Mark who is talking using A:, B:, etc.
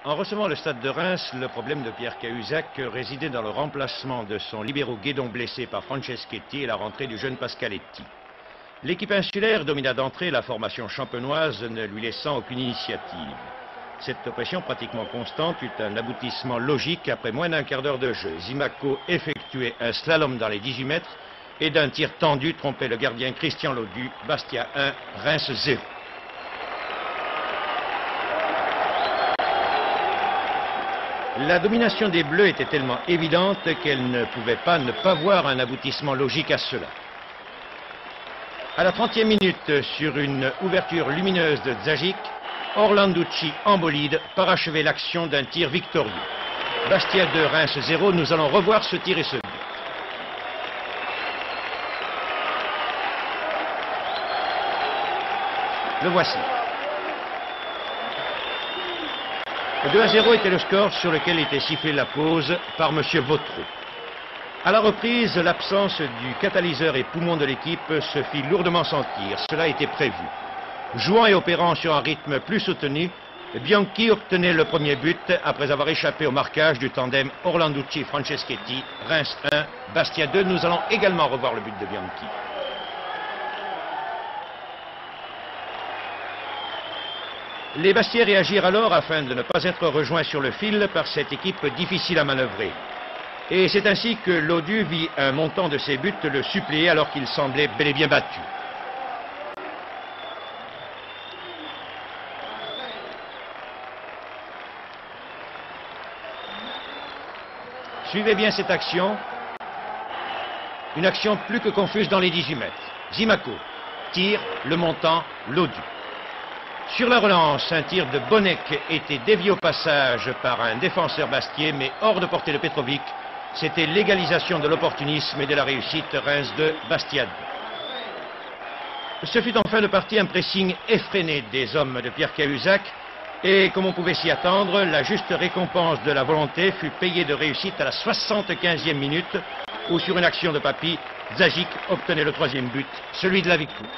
A: En recevant le stade de Reims, le problème de Pierre Cahuzac résidait dans le remplacement de son libéro Guédon blessé par Franceschetti et la rentrée du jeune Pascaletti. L'équipe insulaire domina d'entrée la formation champenoise, ne lui laissant aucune initiative. Cette oppression pratiquement constante eut un aboutissement logique après moins d'un quart d'heure de jeu. Zimaco effectuait un slalom dans les 18 mètres et d'un tir tendu trompait le gardien Christian Laudu. Bastia 1, Reims 0. La domination des Bleus était tellement évidente qu'elle ne pouvait pas ne pas voir un aboutissement logique à cela. À la 30e minute, sur une ouverture lumineuse de Zajic, Orlanducci en bolide parachevait l'action d'un tir victorieux. Bastia 2, Reims 0, nous allons revoir ce tir et ce but. Le voici. Le 2-0 était le score sur lequel était sifflée la pause par M. Vautreau. À la reprise, l'absence du catalyseur et poumon de l'équipe se fit lourdement sentir. Cela était prévu. Jouant et opérant sur un rythme plus soutenu, Bianchi obtenait le premier but après avoir échappé au marquage du tandem Orlanducci-Franceschetti. Reims 1, Bastia 2. Nous allons également revoir le but de Bianchi. Les Bastiais réagirent alors afin de ne pas être rejoints sur le fil par cette équipe difficile à manœuvrer. Et c'est ainsi que Laudu vit un montant de ses buts le suppléer alors qu'il semblait bel et bien battu. Suivez bien cette action. Une action plus que confuse dans les 18 mètres. Zimaco tire, le montant, Laudu. Sur la relance, un tir de Bonec était dévié au passage par un défenseur bastiais, mais hors de portée de Petrovic. C'était l'égalisation de l'opportunisme et de la réussite. Reims 2, Bastia 2. Ce fut en fin de partie un pressing effréné des hommes de Pierre Cahuzac. Et comme on pouvait s'y attendre, la juste récompense de la volonté fut payée de réussite à la 75e minute, où sur une action de Papy, Zajic obtenait le troisième but, celui de la victoire.